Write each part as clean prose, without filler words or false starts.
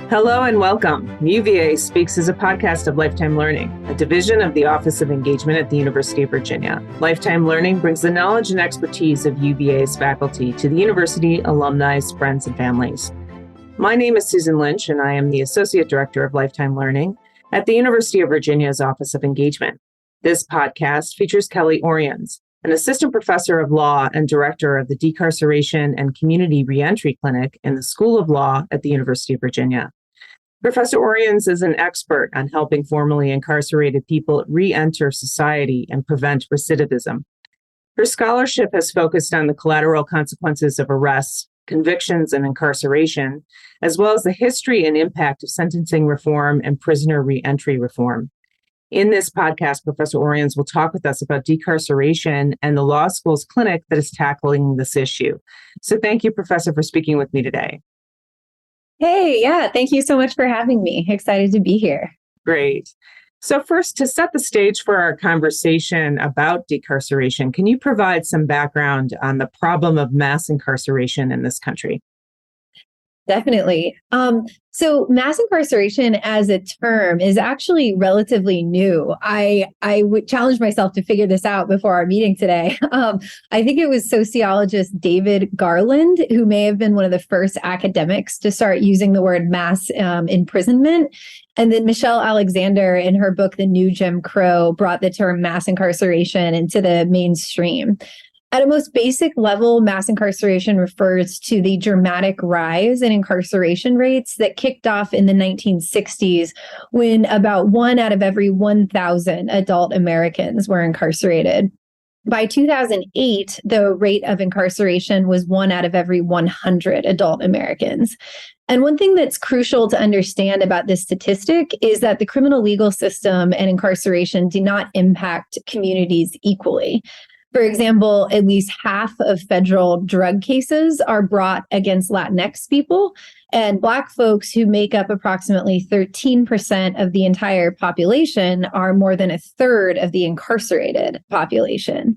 Hello and welcome. UVA Speaks is a podcast of Lifetime Learning, a division of the Office of Engagement at the University of Virginia. Lifetime Learning brings the knowledge and expertise of UVA's faculty to the university, alumni, friends, and families. My name is Susan Lynch, and I am the Associate Director of Lifetime Learning at the University of Virginia's Office of Engagement. This podcast features Kelly Orians, an assistant professor of law and director of the Decarceration and Community Reentry Clinic in the School of Law at the University of Virginia. Professor Orians is an expert on helping formerly incarcerated people re-enter society and prevent recidivism. Her scholarship has focused on the collateral consequences of arrests, convictions, and incarceration, as well as the history and impact of sentencing reform and prisoner re-entry reform. In this podcast, Professor Orians will talk with us about decarceration and the law school's clinic that is tackling this issue. So thank you, Professor, for speaking with me today. Hey, yeah, thank you so much for having me. Excited to be here. Great. So first, to set the stage for our conversation about decarceration, can you provide some background on the problem of mass incarceration in this country? Definitely. So mass incarceration as a term is actually relatively new. I would challenge myself to figure this out before our meeting today. I think it was sociologist David Garland who may have been one of the first academics to start using the word mass imprisonment. And then Michelle Alexander, in her book, The New Jim Crow, brought the term mass incarceration into the mainstream. At a most basic level, mass incarceration refers to the dramatic rise in incarceration rates that kicked off in the 1960s when about 1 out of every 1,000 adult Americans were incarcerated. By 2008, the rate of incarceration was 1 out of every 100 adult Americans. And one thing that's crucial to understand about this statistic is that the criminal legal system and incarceration do not impact communities equally. For example, at least half of federal drug cases are brought against Latinx people, and Black folks, who make up approximately 13% of the entire population, are more than a third of the incarcerated population.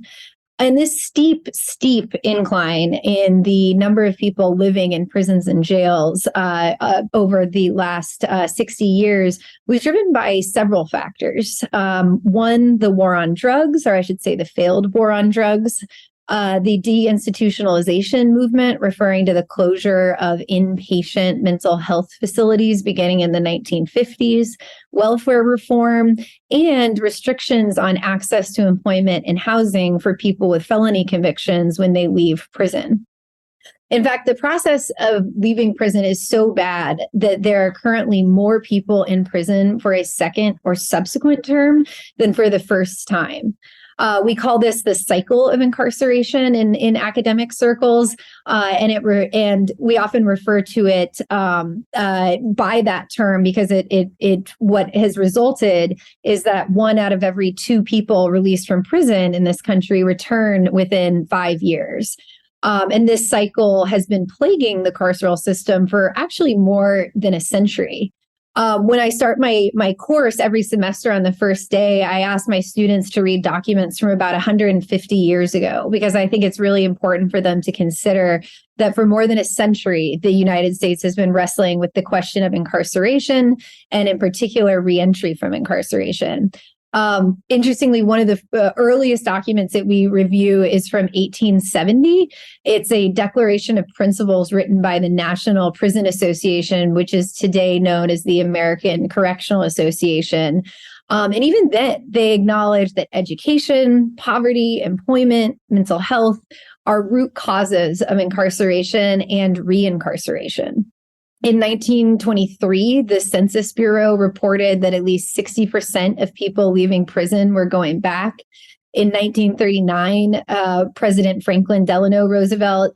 And this steep incline in the number of people living in prisons and jails over the last 60 years was driven by several factors. One, the war on drugs, or I should say the failed war on drugs. The deinstitutionalization movement, referring to the closure of inpatient mental health facilities beginning in the 1950s, welfare reform, and restrictions on access to employment and housing for people with felony convictions when they leave prison. In fact, the process of leaving prison is so bad that there are currently more people in prison for a second or subsequent term than for the first time. We call this the cycle of incarceration in academic circles, and we often refer to it by that term because it what has resulted is that 1 out of every 2 people released from prison in this country return within 5 years. And this cycle has been plaguing the carceral system for actually more than a century. When I start my course every semester on the first day, I ask my students to read documents from about 150 years ago, because I think it's really important for them to consider that for more than a century, the United States has been wrestling with the question of incarceration, and in particular, reentry from incarceration. Interestingly, one of the earliest documents that we review is from 1870. It's a declaration of principles written by the National Prison Association, which is today known as the American Correctional Association. And even then, they acknowledge that education, poverty, employment, mental health are root causes of incarceration and reincarceration. In 1923, the Census Bureau reported that at least 60% of people leaving prison were going back. In 1939, President Franklin Delano Roosevelt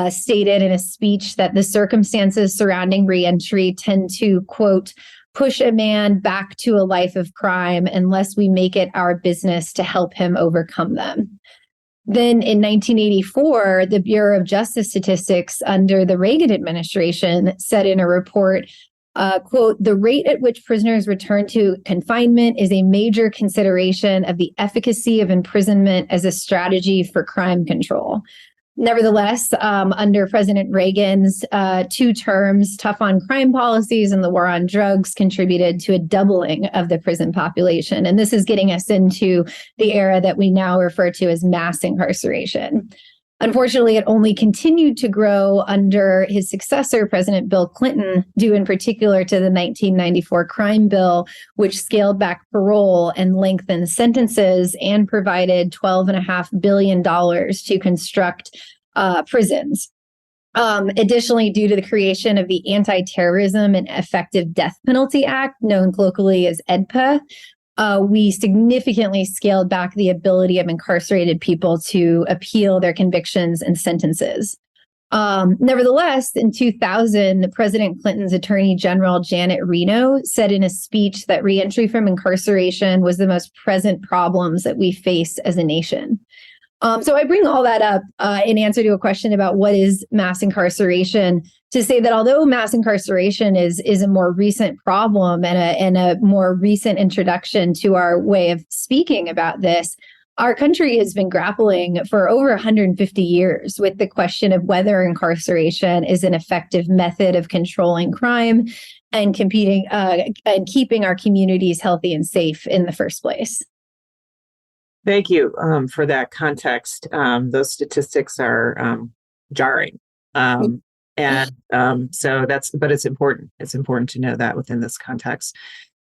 stated in a speech that the circumstances surrounding reentry tend to, quote, push a man back to a life of crime unless we make it our business to help him overcome them. Then in 1984, the Bureau of Justice Statistics under the Reagan administration said in a report, quote, the rate at which prisoners return to confinement is a major consideration of the efficacy of imprisonment as a strategy for crime control. Nevertheless, under President Reagan's 2 terms, tough on crime policies and the war on drugs contributed to a doubling of the prison population. And this is getting us into the era that we now refer to as mass incarceration. Unfortunately, it only continued to grow under his successor, President Bill Clinton, due in particular to the 1994 crime bill, which scaled back parole and lengthened sentences and provided $12.5 billion to construct prisons. Additionally, due to the creation of the Anti-Terrorism and Effective Death Penalty Act, known colloquially as EDPA, we significantly scaled back the ability of incarcerated people to appeal their convictions and sentences. Nevertheless, in 2000, President Clinton's Attorney General Janet Reno said in a speech that reentry from incarceration was the most present problems that we face as a nation. So I bring all that up in answer to a question about what is mass incarceration, to say that although mass incarceration is a more recent problem and a more recent introduction to our way of speaking about this, our country has been grappling for over 150 years with the question of whether incarceration is an effective method of controlling crime and keeping our communities healthy and safe in the first place. Thank you for that context. Those statistics are jarring. So but it's important. It's important to know that within this context.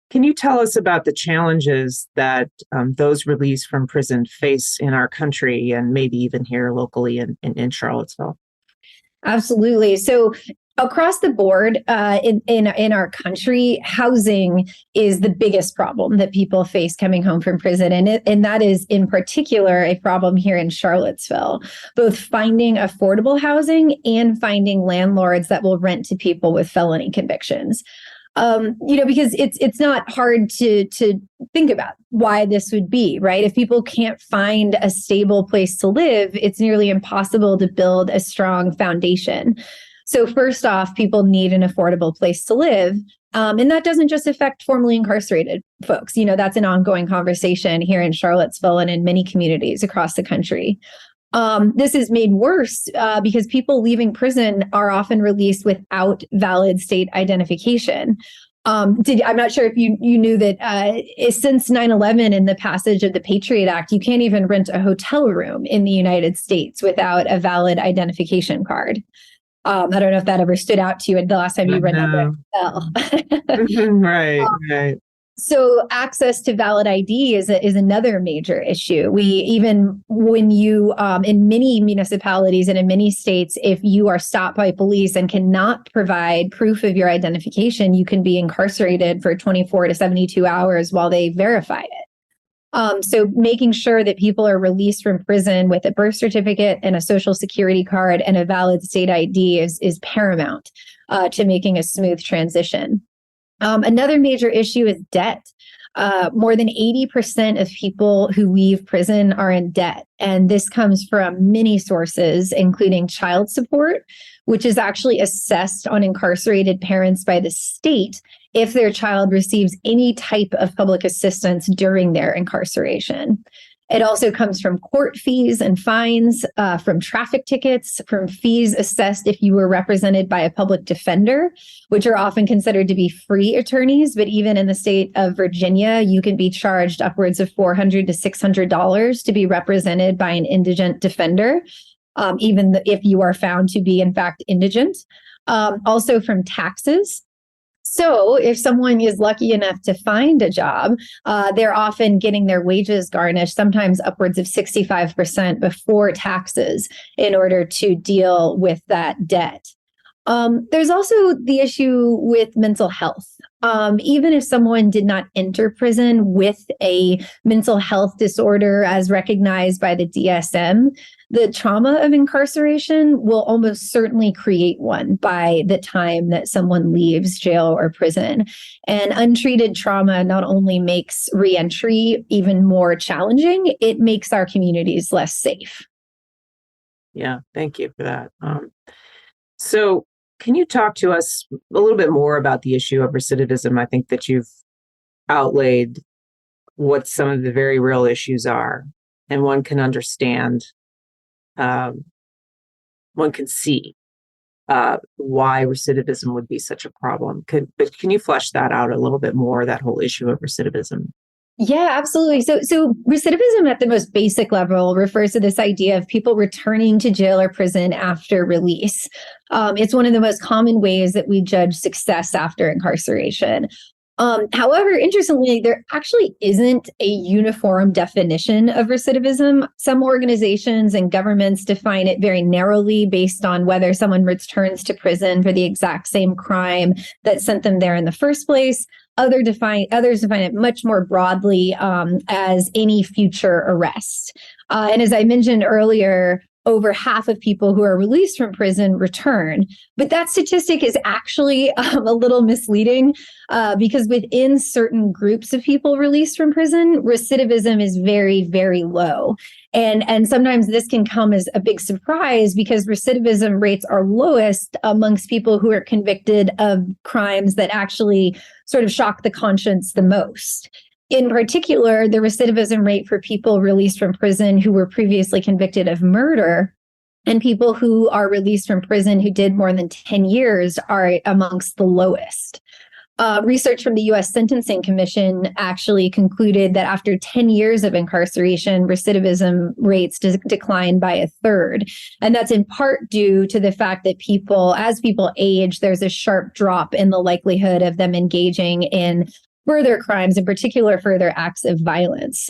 Can you tell us about the challenges that those released from prison face in our country and maybe even here locally in Charlottesville? Absolutely. So across the board in our country, housing is the biggest problem that people face coming home from prison. And that is in particular a problem here in Charlottesville, both finding affordable housing and finding landlords that will rent to people with felony convictions. Because it's not hard to think about why this would be, right? If people can't find a stable place to live, it's nearly impossible to build a strong foundation. So first off, people need an affordable place to live. And that doesn't just affect formerly incarcerated folks. That's an ongoing conversation here in Charlottesville and in many communities across the country. This is made worse because people leaving prison are often released without valid state identification. I'm not sure if you knew that since 9/11 and the passage of the Patriot Act, you can't even rent a hotel room in the United States without a valid identification card. I don't know if that ever stood out to you the last time you rented a hotel. Right. So access to valid ID is another major issue. When you, in many municipalities and in many states, if you are stopped by police and cannot provide proof of your identification, you can be incarcerated for 24 to 72 hours while they verify it. So making sure that people are released from prison with a birth certificate and a social security card and a valid state ID is paramount to making a smooth transition. Another major issue is debt. More than 80% of people who leave prison are in debt. And this comes from many sources, including child support, which is actually assessed on incarcerated parents by the state if their child receives any type of public assistance during their incarceration. It also comes from court fees and fines, from traffic tickets, from fees assessed if you were represented by a public defender, which are often considered to be free attorneys. But even in the state of Virginia, you can be charged upwards of $400 to $600 to be represented by an indigent defender, even if you are found to be, in fact, indigent. Also from taxes. So if someone is lucky enough to find a job, they're often getting their wages garnished, sometimes upwards of 65% before taxes in order to deal with that debt. There's also the issue with mental health. Even if someone did not enter prison with a mental health disorder as recognized by the DSM, the trauma of incarceration will almost certainly create one by the time that someone leaves jail or prison. And untreated trauma not only makes reentry even more challenging, it makes our communities less safe. Yeah, thank you for that. So can you talk to us a little bit more about the issue of recidivism? I think that you've outlaid what some of the very real issues are, and one can understand one can see why recidivism would be such a problem. But can you flesh that out a little bit more, that whole issue of recidivism? Yeah, absolutely. So recidivism at the most basic level refers to this idea of people returning to jail or prison after release. It's one of the most common ways that we judge success after incarceration. However, interestingly, there actually isn't a uniform definition of recidivism. Some organizations and governments define it very narrowly based on whether someone returns to prison for the exact same crime that sent them there in the first place. Others define it much more broadly as any future arrest. And as I mentioned earlier, over half of people who are released from prison return. But that statistic is actually a little misleading because within certain groups of people released from prison, recidivism is very, very low. And sometimes this can come as a big surprise because recidivism rates are lowest amongst people who are convicted of crimes that actually sort of shock the conscience the most. In particular, the recidivism rate for people released from prison who were previously convicted of murder and people who are released from prison who did more than 10 years are amongst the lowest. Research from the U.S. Sentencing Commission actually concluded that after 10 years of incarceration, recidivism rates declined by a third. And that's in part due to the fact that as people age, there's a sharp drop in the likelihood of them engaging in further crimes, in particular, further acts of violence.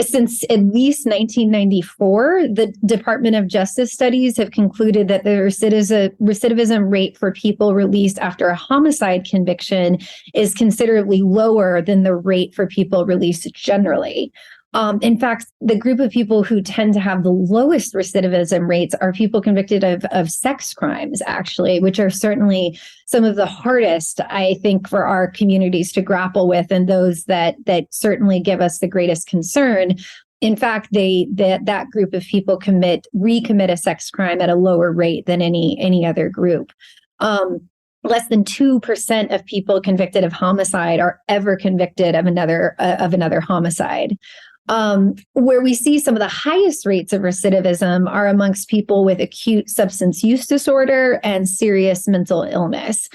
Since at least 1994, the Department of Justice studies have concluded that the recidivism rate for people released after a homicide conviction is considerably lower than the rate for people released generally. In fact, the group of people who tend to have the lowest recidivism rates are people convicted of sex crimes, actually, which are certainly some of the hardest, I think, for our communities to grapple with, and those that certainly give us the greatest concern. In fact, that group of people recommit a sex crime at a lower rate than any other group. Less than 2% of people convicted of homicide are ever convicted of another homicide. Where we see some of the highest rates of recidivism are amongst people with acute substance use disorder and serious mental illness.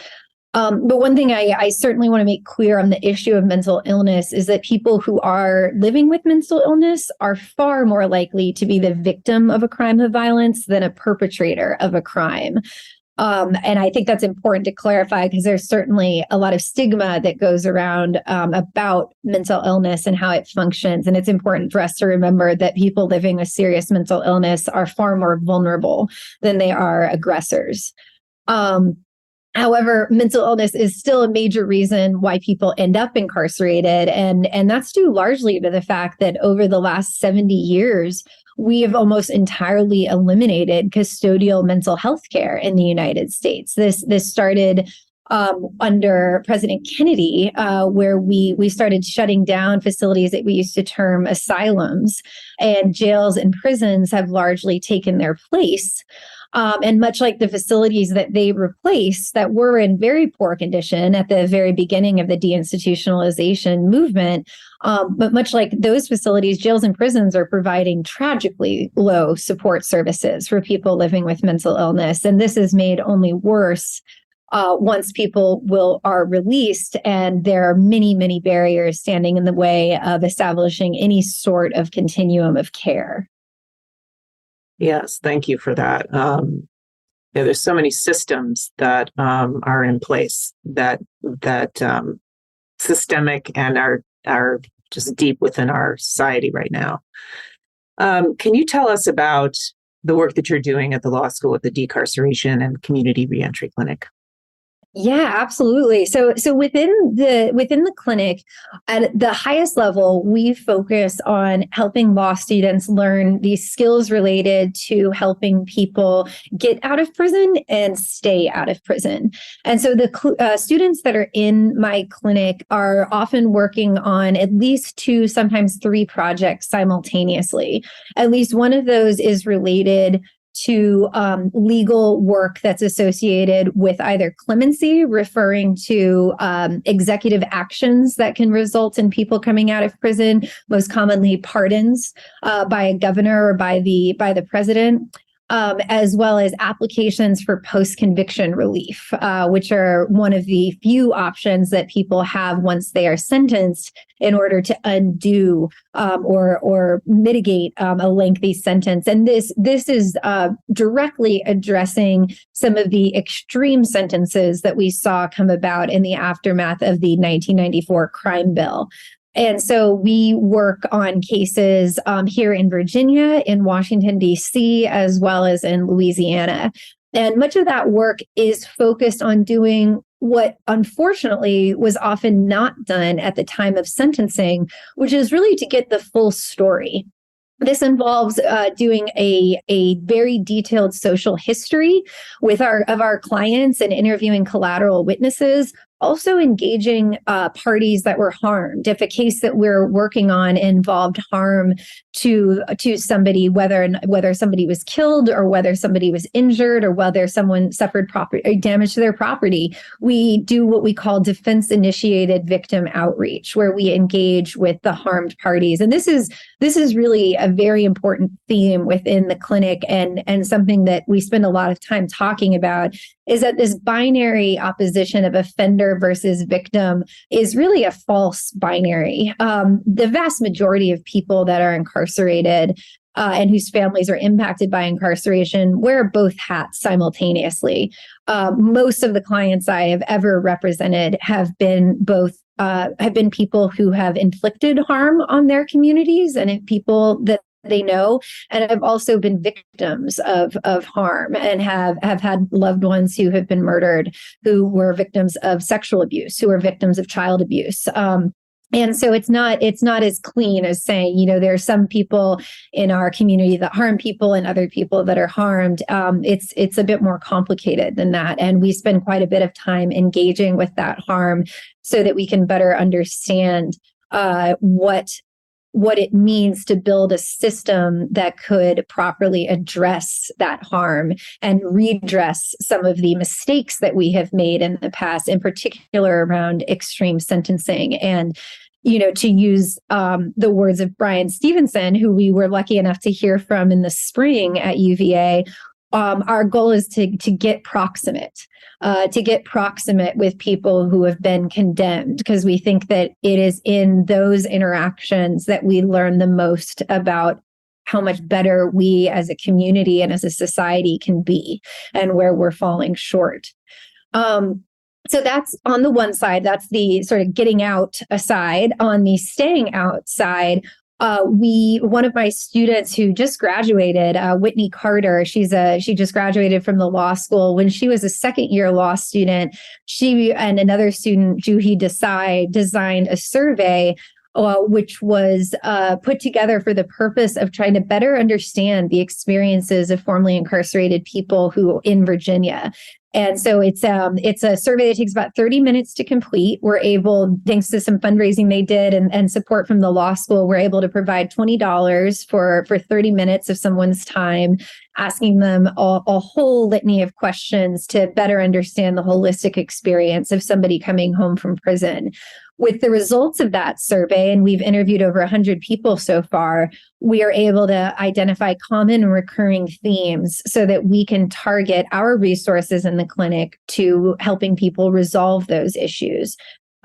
But one thing I certainly want to make clear on the issue of mental illness is that people who are living with mental illness are far more likely to be the victim of a crime of violence than a perpetrator of a crime. And I think that's important to clarify because there's certainly a lot of stigma that goes around about mental illness and how it functions. And it's important for us to remember that people living with serious mental illness are far more vulnerable than they are aggressors. However, mental illness is still a major reason why people end up incarcerated. And that's due largely to the fact that over the last 70 years, we have almost entirely eliminated custodial mental health care in the United States. This started under President Kennedy, where we started shutting down facilities that we used to term asylums, and jails and prisons have largely taken their place. And much like the facilities that they replaced that were in very poor condition at the very beginning of the deinstitutionalization movement, but much like those facilities, jails and prisons are providing tragically low support services for people living with mental illness. And this is made only worse once people are released, and there are many, many barriers standing in the way of establishing any sort of continuum of care. Yes, thank you for that. There's so many systems that are in place that systemic and are just deep within our society right now. Can you tell us about the work that you're doing at the law school at the Decarceration and Community Reentry Clinic? Yeah, absolutely. So within the clinic, at the highest level, we focus on helping law students learn these skills related to helping people get out of prison and stay out of prison. And so the students that are in my clinic are often working on at least 2, sometimes 3 projects simultaneously. At least one of those is related to legal work that's associated with either clemency, referring to executive actions that can result in people coming out of prison, most commonly pardons by a governor or by the president, as well as applications for post-conviction relief, which are one of the few options that people have once they are sentenced in order to undo or mitigate a lengthy sentence. And this is directly addressing some of the extreme sentences that we saw come about in the aftermath of the 1994 crime bill. And so we work on cases here in Virginia, in Washington, D.C., as well as in Louisiana. And much of that work is focused on doing what unfortunately was often not done at the time of sentencing, which is really to get the full story. This involves doing a very detailed social history with our clients and interviewing collateral witnesses, also engaging parties that were harmed. If a case that we're working on involved harm to somebody, whether somebody was killed or whether somebody was injured or whether someone suffered property damage to their property, we do what we call defense-initiated victim outreach, where we engage with the harmed parties. And this is really a very important theme within the clinic, and something that we spend a lot of time talking about is that this binary opposition of offender versus victim is really a false binary. The vast majority of people that are incarcerated and whose families are impacted by incarceration wear both hats simultaneously. Most of the clients I have ever represented have been people who have inflicted harm on their communities and people that they know, and have also been victims of harm and have had loved ones who have been murdered, who were victims of sexual abuse, who are victims of child abuse. And so it's not as clean as saying, there are some people in our community that harm people and other people that are harmed. It's a bit more complicated than that. And we spend quite a bit of time engaging with that harm so that we can better understand what it means to build a system that could properly address that harm and redress some of the mistakes that we have made in the past, in particular around extreme sentencing. And, to use the words of Brian Stevenson, who we were lucky enough to hear from in the spring at UVA, our goal is to get proximate with people who have been condemned, because we think that it is in those interactions that we learn the most about how much better we as a community and as a society can be and where we're falling short. So that's on the one side, that's the sort of getting out aside. On the staying out side, one of my students who just graduated, Whitney Carter, she just graduated from the law school. When she was a second-year law student, she and another student, Juhi Desai, designed a survey which was put together for the purpose of trying to better understand the experiences of formerly incarcerated people who in Virginia. And so it's a survey that takes about 30 minutes to complete. We're able, thanks to some fundraising they did and support from the law school, we're able to provide $20 for 30 minutes of someone's time, asking them a whole litany of questions to better understand the holistic experience of somebody coming home from prison. With the results of that survey, and we've interviewed over 100 people so far, we are able to identify common and recurring themes so that we can target our resources in the clinic to helping people resolve those issues.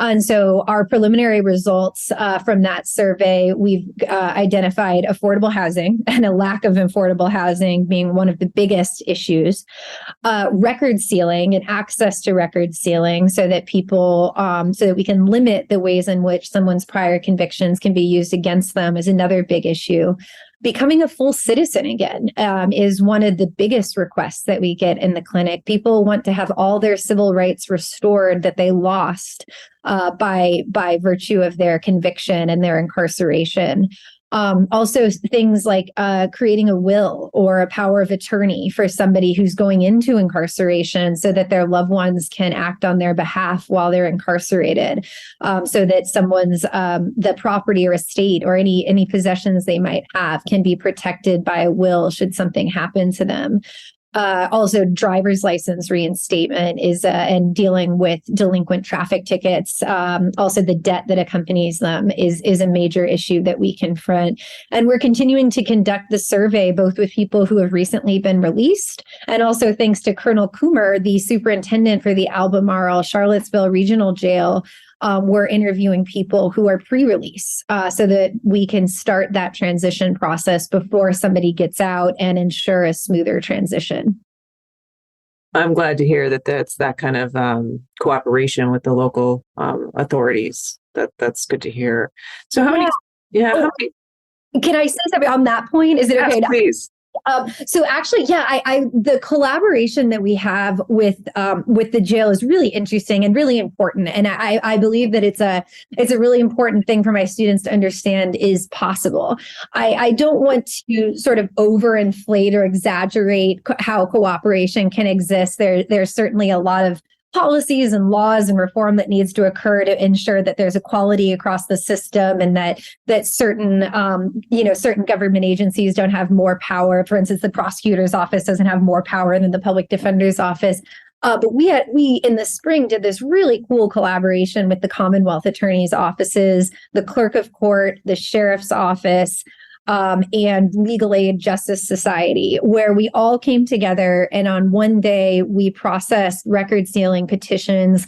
And so our preliminary results from that survey, we've identified affordable housing and a lack of affordable housing being one of the biggest issues. Record sealing and access to record sealing so that so that we can limit the ways in which someone's prior convictions can be used against them is another big issue. Becoming a full citizen again is one of the biggest requests that we get in the clinic. People want to have all their civil rights restored that they lost by virtue of their conviction and their incarceration. Also, things like creating a will or a power of attorney for somebody who's going into incarceration so that their loved ones can act on their behalf while they're incarcerated, so that someone's the property or estate or any possessions they might have can be protected by a will should something happen to them. Also, driver's license reinstatement is and dealing with delinquent traffic tickets. Also, the debt that accompanies them is a major issue that we confront. And we're continuing to conduct the survey both with people who have recently been released, and also thanks to Colonel Coomer, the superintendent for the Albemarle Charlottesville Regional Jail. We're interviewing people who are pre-release so that we can start that transition process before somebody gets out and ensure a smoother transition. I'm glad to hear that that's that kind of cooperation with the local authorities. That's good to hear. So how many? Yeah. How many? Can I say something on that point? Is it Yes, okay? Please. So actually, the collaboration that we have with the jail is really interesting and really important, and I believe that it's a really important thing for my students to understand is possible. I don't want to sort of overinflate or exaggerate how cooperation can exist. There's certainly a lot of policies and laws and reform that needs to occur to ensure that there's equality across the system, and that certain certain government agencies don't have more power. For instance, the prosecutor's office doesn't have more power than the public defender's office. But we in the spring did this really cool collaboration with the Commonwealth Attorney's offices, the Clerk of Court, the Sheriff's Office, and Legal Aid Justice Society, where we all came together, and on one day we processed record sealing petitions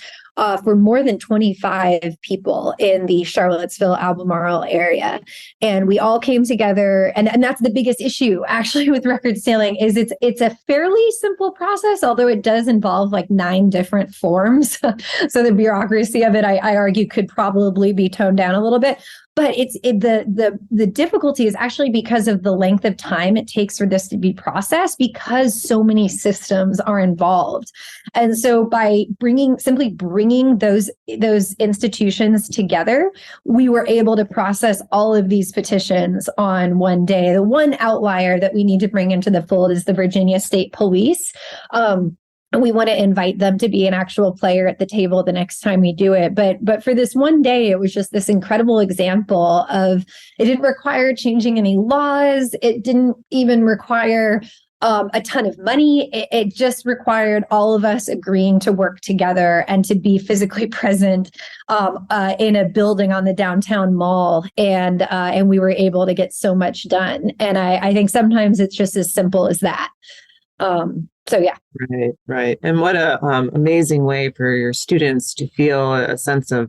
for more than 25 people in the Charlottesville, Albemarle area. And we all came together, and that's the biggest issue actually with record sealing is it's a fairly simple process, although it does involve like 9 different forms. So the bureaucracy of it, I argue, could probably be toned down a little bit. But the difficulty is actually because of the length of time it takes for this to be processed, because so many systems are involved. And so by simply bringing those institutions together, we were able to process all of these petitions on one day. The one outlier that we need to bring into the fold is the Virginia State Police. And we want to invite them to be an actual player at the table the next time we do it. But for this one day, it was just this incredible example of, it didn't require changing any laws. It didn't even require a ton of money. It just required all of us agreeing to work together and to be physically present in a building on the downtown mall. And we were able to get so much done. And I think sometimes it's just as simple as that. So yeah. Right. And what a amazing way for your students to feel a sense of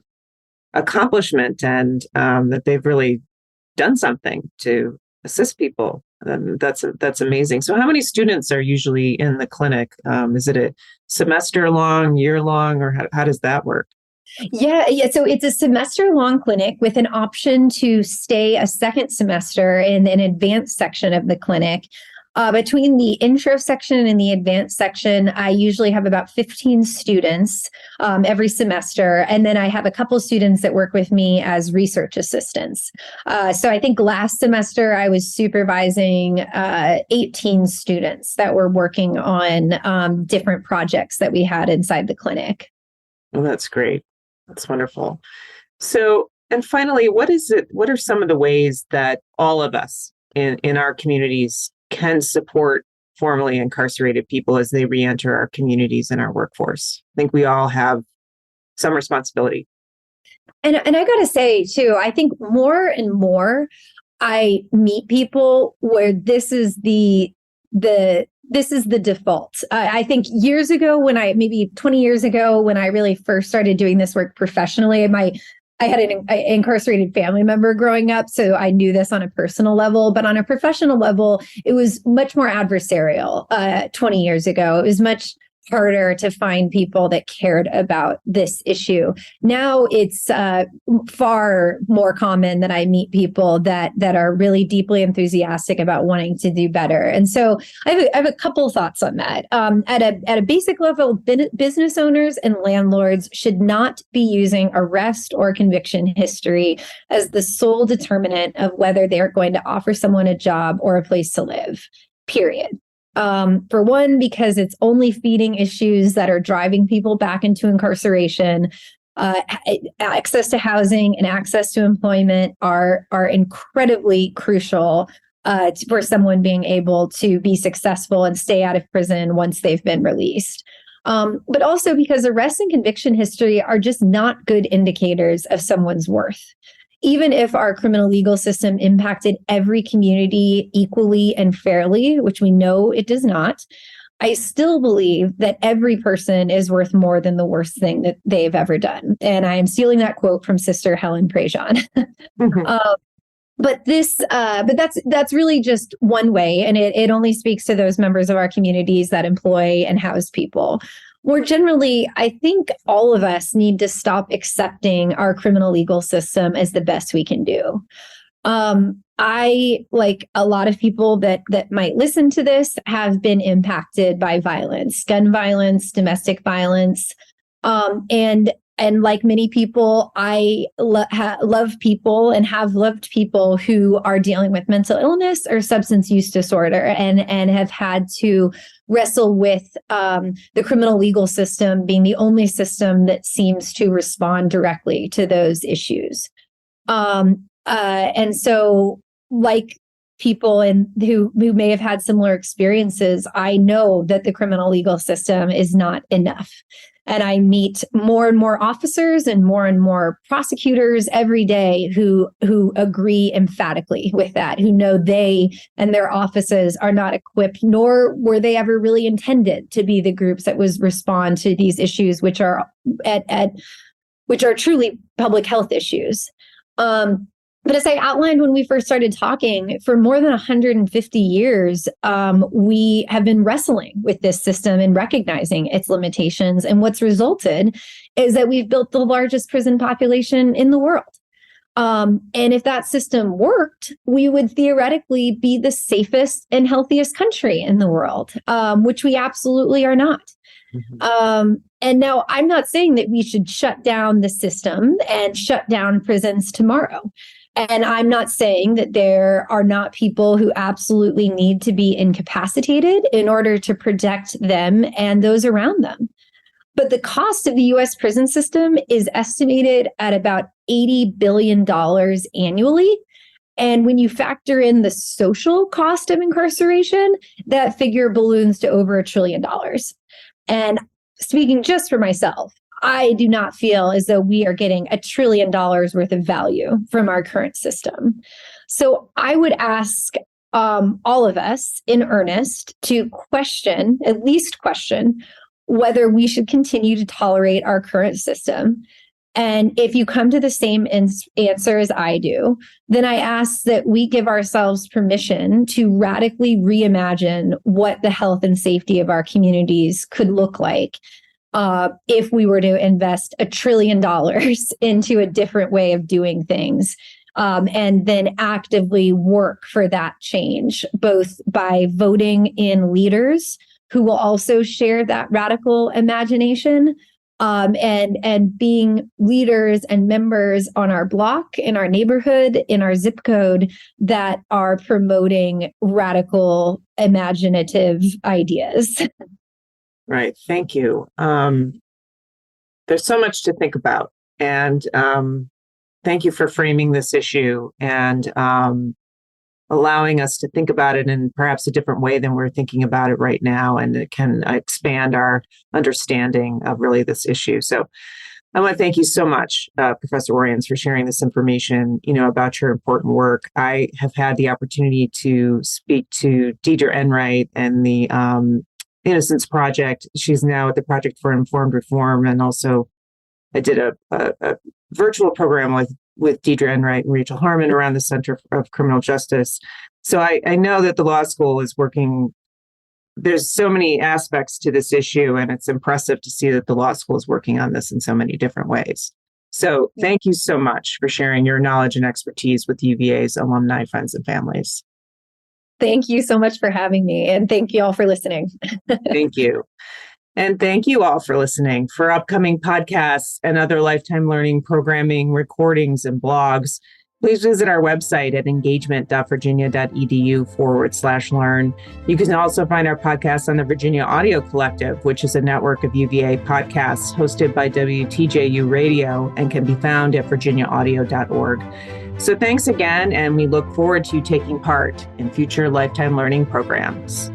accomplishment and that they've really done something to assist people. That's amazing. So how many students are usually in the clinic? Is it a semester long, year long, or how does that work? Yeah. So it's a semester-long clinic with an option to stay a second semester in an advanced section of the clinic. Between the intro section and the advanced section, I usually have about 15 students every semester. And then I have a couple students that work with me as research assistants. So I think last semester I was supervising 18 students that were working on different projects that we had inside the clinic. Well, that's great. That's wonderful. So, and finally, what are some of the ways that all of us in our communities can support formerly incarcerated people as they reenter our communities and our workforce? I think we all have some responsibility. And I got to say too, I think more and more I meet people where this is the default. I think years ago, maybe 20 years ago, when I really first started doing this work professionally, I had an incarcerated family member growing up, so I knew this on a personal level. But on a professional level, it was much more adversarial 20 years ago. It was much harder to find people that cared about this issue. Now it's far more common that I meet people that are really deeply enthusiastic about wanting to do better. And so I have a couple thoughts on that. At a basic level, business owners and landlords should not be using arrest or conviction history as the sole determinant of whether they are going to offer someone a job or a place to live, period. For one, because it's only feeding issues that are driving people back into incarceration. Access to housing and access to employment are incredibly crucial for someone being able to be successful and stay out of prison once they've been released. But also because arrest and conviction history are just not good indicators of someone's worth. Even if our criminal legal system impacted every community equally and fairly, which we know it does not, I still believe that every person is worth more than the worst thing that they've ever done. And I am stealing that quote from Sister Helen Prejean. But that's really just one way, and it only speaks to those members of our communities that employ and house people. More generally, I think all of us need to stop accepting our criminal legal system as the best we can do. I, like a lot of people that might listen to this, have been impacted by violence, gun violence, domestic violence, and like many people, I love people and have loved people who are dealing with mental illness or substance use disorder and have had to wrestle with the criminal legal system being the only system that seems to respond directly to those issues. And so, like people who may have had similar experiences, I know that the criminal legal system is not enough. And I meet more and more officers and more prosecutors every day who agree emphatically with that, who know they and their offices are not equipped, nor were they ever really intended to be the groups that was respond to these issues, which are which are truly public health issues. But as I outlined when we first started talking, for more than 150 years, we have been wrestling with this system and recognizing its limitations. And what's resulted is that we've built the largest prison population in the world. And if that system worked, we would theoretically be the safest and healthiest country in the world, which we absolutely are not. And now I'm not saying that we should shut down the system and shut down prisons tomorrow. And I'm not saying that there are not people who absolutely need to be incapacitated in order to protect them and those around them. But the cost of the U.S. prison system is estimated at about $80 billion annually. And when you factor in the social cost of incarceration, that figure balloons to over $1 trillion. And speaking just for myself, I do not feel as though we are getting $1 trillion worth of value from our current system. So I would ask all of us in earnest to at least question, whether we should continue to tolerate our current system. And if you come to the same answer as I do, then I ask that we give ourselves permission to radically reimagine what the health and safety of our communities could look like if we were to invest $1 trillion into a different way of doing things, and then actively work for that change, both by voting in leaders who will also share that radical imagination, and being leaders and members on our block, in our neighborhood, in our zip code that are promoting radical imaginative ideas. Right. Thank you. There's so much to think about. And thank you for framing this issue and allowing us to think about it in perhaps a different way than we're thinking about it right now. And it can expand our understanding of really this issue. So I want to thank you so much, Professor Orians, for sharing this information, about your important work. I have had the opportunity to speak to Deidre Enright and the Innocence Project. She's now at the Project for Informed Reform. And also I did a virtual program with Deidre Enright and Rachel Harmon around the Center of Criminal Justice. So I know that the law school is working. There's so many aspects to this issue, and it's impressive to see that the law school is working on this in so many different ways. So thank you so much for sharing your knowledge and expertise with UVA's alumni, friends, and families. Thank you so much for having me, and thank you all for listening. Thank you. And thank you all for listening. For upcoming podcasts and other lifetime learning programming, recordings, and blogs, please visit our website at engagement.virginia.edu/learn. You can also find our podcast on the Virginia Audio Collective, which is a network of UVA podcasts hosted by WTJU Radio and can be found at virginiaaudio.org. So thanks again, and we look forward to taking part in future lifetime learning programs.